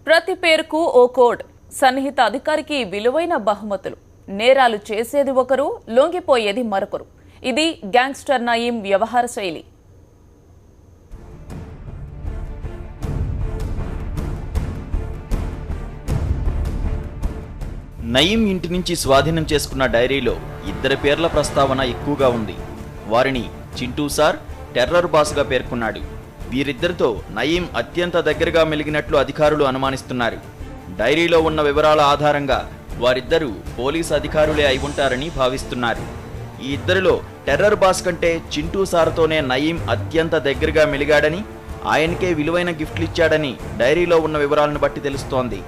ప్రతి పేరుకు ఓ కోడ్, సన్నిహిత అధికారికి విలువైన బహుమతులు. నేరాలు చేసేది ఒకరు, లొంగిపోయేది మరొకరు. ఇది గ్యాంగ్స్టర్ నయీం వ్యవహార శైలి. నయీం ఇంటి నుంచి స్వాధీనం చేసుకున్న డైరీలో ఇద్దరి పేర్ల ప్రస్తావన ఎక్కువగా ఉంది. వారిని చింటూ సార్, టెర్రర్ బాస్గా పేర్కొన్నాడు. వీరిద్దరితో నయీం అత్యంత దగ్గరగా మెలిగినట్లు అధికారులు అనుమానిస్తున్నారు. డైరీలో ఉన్న వివరాల ఆధారంగా వారిద్దరూ పోలీసు అధికారులే అయి ఉంటారని భావిస్తున్నారు. ఈ ఇద్దరిలో టెర్రర్ బాస్ కంటే చింటూ సార్తోనే నయీం అత్యంత దగ్గరగా మెలిగాడని, ఆయనకే విలువైన గిఫ్ట్లు ఇచ్చాడని డైరీలో ఉన్న వివరాలను బట్టి తెలుస్తోంది.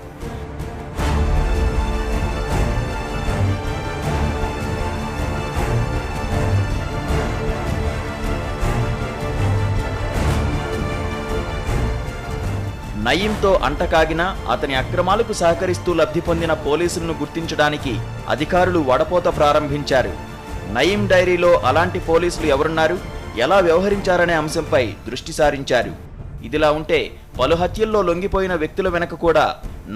నయీంతో అంటకాగిన, అతని అక్రమాలకు సహకరిస్తూ లబ్ధి పొందిన పోలీసులను గుర్తించడానికి అధికారులు వడపోత ప్రారంభించారు. నయీం డైరీలో అలాంటి పోలీసులు ఎవరున్నారు, ఎలా వ్యవహరించారనే అంశంపై దృష్టి సారించారు. ఇదిలా ఉంటే పలు హత్యల్లో లొంగిపోయిన వ్యక్తుల వెనక కూడా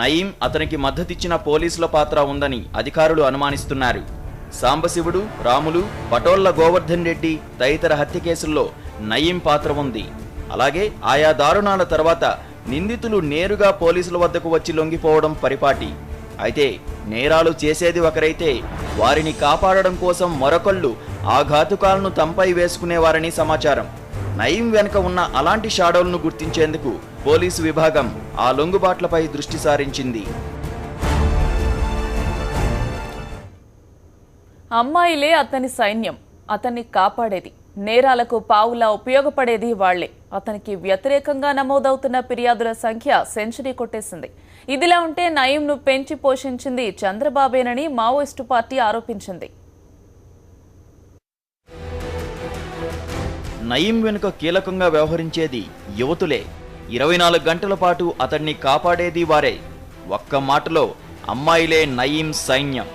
నయీం, అతనికి మద్దతిచ్చిన పోలీసుల పాత్ర ఉందని అధికారులు అనుమానిస్తున్నారు. సాంబశివుడు, రాములు, పటోళ్ల గోవర్ధన్ రెడ్డి తదితర హత్య కేసుల్లో నయీం పాత్ర ఉంది. అలాగే ఆయా దారుణాల తర్వాత నిందితులు నేరుగా పోలీసుల వద్దకు వచ్చి లొంగిపోవడం పరిపాటి. అయితే నేరాలు చేసేది ఒకరైతే వారిని కాపాడడం కోసం మరొకళ్ళు ఆ ఘాతుకాలను తంపై వేసుకునేవారని సమాచారం. నయీం వెనుక ఉన్న అలాంటి షాడోలను గుర్తించేందుకు పోలీసు విభాగం ఆ లొంగుబాట్లపై దృష్టి సారించింది. అమ్మాయిలే అతని సైన్యం, అతన్ని కాపాడేది. నేరాలకు పావులా ఉపయోగపడేది వాళ్లే. అతనికి వ్యతిరేకంగా నమోదవుతున్న ఫిర్యాదుల సంఖ్య సెంచరీ కొట్టేసింది. ఇదిలా ఉంటే నయీంను పెంచి పోషించింది చంద్రబాబేనని మావోయిస్టు పార్టీ ఆరోపించింది. నయీం వెనుక కీలకంగా వ్యవహరించేది యువతులే. 24 గంటల పాటు అతన్ని కాపాడేది వారే. ఒక్క మాటలో అమ్మాయిలే నయీం సైన్యం.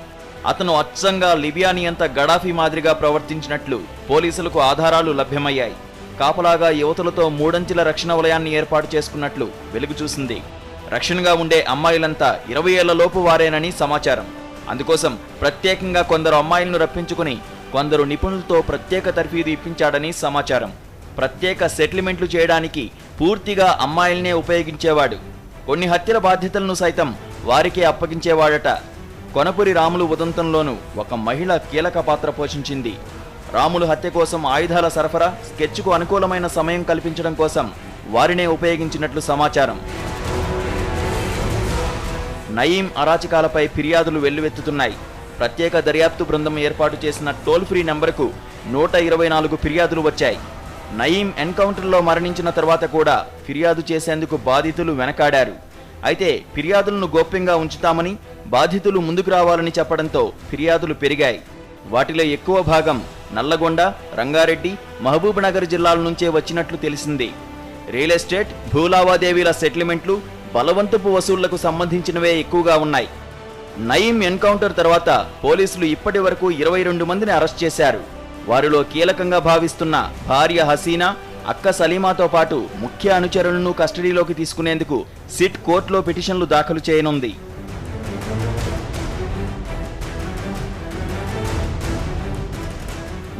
అతను అచ్చంగా లిబియా నియంత గడాఫీ మాదిరిగా ప్రవర్తించినట్లు పోలీసులకు ఆధారాలు లభ్యమయ్యాయి. కాపలాగా యువతులతో మూడంచెల రక్షణ వలయాన్ని ఏర్పాటు చేసుకున్నట్లు వెలుగు చూసింది. రక్షణగా ఉండే అమ్మాయిలంతా 20 ఏళ్ల లోపు వారేనని సమాచారం. అందుకోసం ప్రత్యేకంగా కొందరు అమ్మాయిలను రప్పించుకుని కొందరు నిపుణులతో ప్రత్యేక తర్ఫీదు ఇప్పించాడని సమాచారం. ప్రత్యేక సెటిల్మెంట్లు చేయడానికి పూర్తిగా అమ్మాయిల్నే ఉపయోగించేవాడు. కొన్ని హత్యల బాధ్యతలను సైతం వారికే అప్పగించేవాడట. కొనపురి రాములు ఉదంతంలోనూ ఒక మహిళ కీలక పాత్ర పోషించింది. రాములు హత్య కోసం ఆయుధాల సరఫరా, స్కెచ్కు అనుకూలమైన సమయం కల్పించడం కోసం వారినే ఉపయోగించినట్లు సమాచారం. నయీం అరాచకాలపై ఫిర్యాదులు వెల్లువెత్తుతున్నాయి. ప్రత్యేక దర్యాప్తు బృందం ఏర్పాటు చేసిన టోల్ ఫ్రీ నెంబర్కు 124 ఫిర్యాదులు వచ్చాయి. నయీం ఎన్కౌంటర్లో మరణించిన తర్వాత కూడా ఫిర్యాదు చేసేందుకు బాధితులు వెనకాడారు. అయితే ఫిర్యాదులను గోప్యంగా ఉంచుతామని, బాధితులు ముందుకు రావాలని చెప్పడంతో ఫిర్యాదులు పెరిగాయి. వాటిలో ఎక్కువ భాగం నల్లగొండ, రంగారెడ్డి, మహబూబ్ నగర్ జిల్లాల నుంచే వచ్చినట్లు తెలిసింది. రియల్ ఎస్టేట్, భూలావాదేవీల సెటిల్మెంట్లు, బలవంతపు వసూళ్లకు సంబంధించినవే ఎక్కువగా ఉన్నాయి. నయీం ఎన్కౌంటర్ తర్వాత పోలీసులు ఇప్పటి వరకు 22 మందిని అరెస్ట్ చేశారు. వారిలో కీలకంగా భావిస్తున్న భార్య హసీనా, అక్క సలీమాతో పాటు ముఖ్య అనుచరులను కస్టడీలోకి తీసుకునేందుకు సిట్ కోర్టులో పిటిషన్లు దాఖలు చేయనుంది.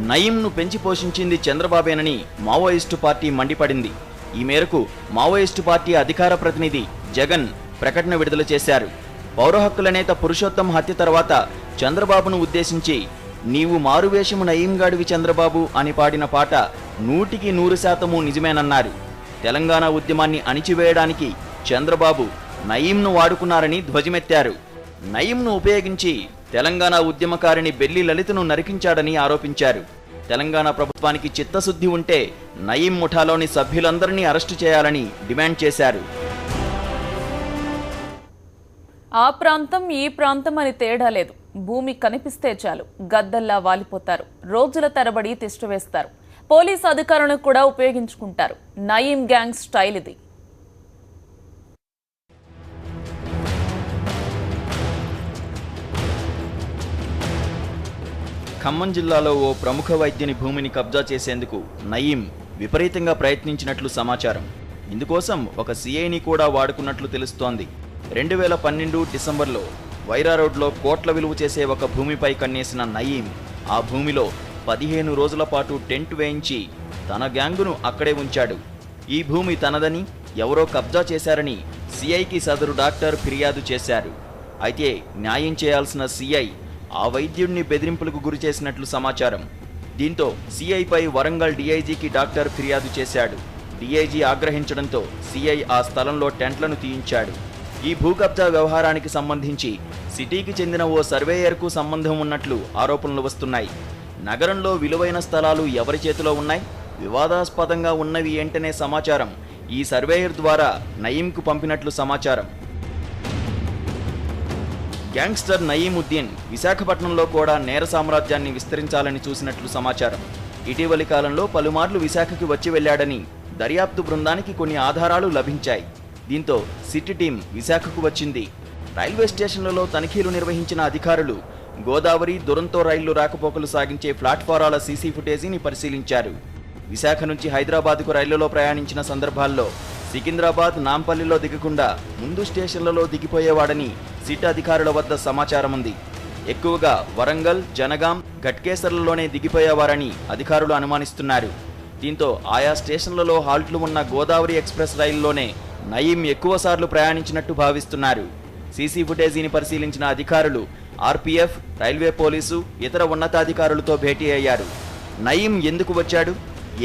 నయీంను పెంచి పోషించింది చంద్రబాబేనని మావోయిస్టు పార్టీ మండిపడింది. ఈ మేరకు మావోయిస్టు పార్టీ అధికార ప్రతినిధి జగన్ ప్రకటన విడుదల చేశారు. పౌర హక్కుల నేత పురుషోత్తం హత్య తర్వాత చంద్రబాబును ఉద్దేశించి "నీవు మారువేషము నయీంగాడివి చంద్రబాబు" అని పాడిన పాట 100% నిజమేనన్నారు. తెలంగాణ ఉద్యమాన్ని అణిచివేయడానికి చంద్రబాబు నయీంను వాడుకున్నారని ధ్వజమెత్తారు. నయీంను ఉపయోగించి తెలంగాణ ఉద్యమకారిణి బెల్లి లలితను నరికించాడని ఆరోపించారు. తెలంగాణ ప్రభుత్వానికి చిత్తశుద్ధి ఉంటే నయీం ముఠాలోని సభ్యులందరినీ అరెస్టు చేయాలని డిమాండ్ చేశారు. ఆ ప్రాంతం ఈ ప్రాంతం అని తేడా లేదు. భూమి కనిపిస్తే చాలు గద్దల్లా వాలిపోతారు. రోజుల తరబడి తిష్టవేస్తారు. పోలీసు అధికారులను కూడా ఉపయోగించుకుంటారు. నయీం గ్యాంగ్ స్టైల్ ఇది. ఖమ్మం జిల్లాలో ఓ ప్రముఖ వైద్యుని భూమిని కబ్జా చేసేందుకు నయీం విపరీతంగా ప్రయత్నించినట్లు సమాచారం. ఇందుకోసం ఒక సీఐని కూడా వాడుకున్నట్లు తెలుస్తోంది. 2012 డిసెంబర్లో వైరా రోడ్లో కోట్ల విలువ చేసే ఒక భూమిపై కన్నేసిన నయీం ఆ భూమిలో 15 రోజుల పాటు టెంట్ వేయించి తన గ్యాంగును అక్కడే ఉంచాడు. ఈ భూమి తనదని, ఎవరో కబ్జా చేశారని సిఐకి సదరు డాక్టర్ ఫిర్యాదు చేశారు. అయితే న్యాయం చేయాల్సిన సిఐ ఆ వైద్యుడిని బెదిరింపులకు గురి చేసినట్లు సమాచారం. దీంతో సిఐపై వరంగల్ డీఐజీకి డాక్టర్ ఫిర్యాదు చేశాడు. డీఐజీ ఆగ్రహించడంతో సిఐ ఆ స్థలంలో టెంట్లను తీయించాడు. ఈ భూ కబ్జా వ్యవహారానికి సంబంధించి సిటీకి చెందిన ఓ సర్వేయర్కు సంబంధం ఉన్నట్లు ఆరోపణలు వస్తున్నాయి. నగరంలో విలువైన స్థలాలు ఎవరి చేతిలో ఉన్నాయి, వివాదాస్పదంగా ఉన్నవి ఏంటనే సమాచారం ఈ సర్వేయర్ ద్వారా నయీంకు పంపినట్లు సమాచారం. గ్యాంగ్స్టర్ నయీముద్దీన్ విశాఖపట్నంలో కూడా నేర సామ్రాజ్యాన్ని విస్తరించాలని చూసినట్లు సమాచారం. ఇటీవలి కాలంలో పలుమార్లు విశాఖకి వచ్చి వెళ్లాడని దర్యాప్తు బృందానికి కొన్ని ఆధారాలు లభించాయి. దీంతో సిటీ టీం విశాఖకు వచ్చింది. రైల్వే స్టేషన్లలో తనిఖీలు నిర్వహించిన అధికారులు గోదావరి, దురంతో రైళ్లు రాకపోకలు సాగించే ప్లాట్ఫారాల సీసీ ఫుటేజీని పరిశీలించారు. విశాఖ నుంచి హైదరాబాద్కు రైళ్లలో ప్రయాణించిన సందర్భాల్లో సికింద్రాబాద్, నాంపల్లిలో దిగకుండా ముందు స్టేషన్లలో దిగిపోయేవాడని సిట్ అధికారుల వద్ద సమాచారం ఉంది. ఎక్కువగా వరంగల్, జనగాం, ఘట్కేసర్లలోనే దిగిపోయేవారని అధికారులు అనుమానిస్తున్నారు. దీంతో ఆయా స్టేషన్లలో హాల్ట్లు ఉన్న గోదావరి ఎక్స్ప్రెస్ రైలులోనే నయీం ఎక్కువసార్లు ప్రయాణించినట్టు భావిస్తున్నారు. సీసీ ఫుటేజీని పరిశీలించిన అధికారులు ఆర్పీఎఫ్, రైల్వే పోలీసు, ఇతర ఉన్నతాధికారులతో భేటీ అయ్యారు. నయీం ఎందుకు వచ్చాడు,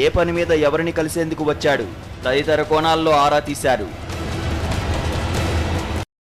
ఏ పని మీద ఎవరిని కలిసేందుకు వచ్చాడు తదితర కోణాల్లో ఆరా తీశారు.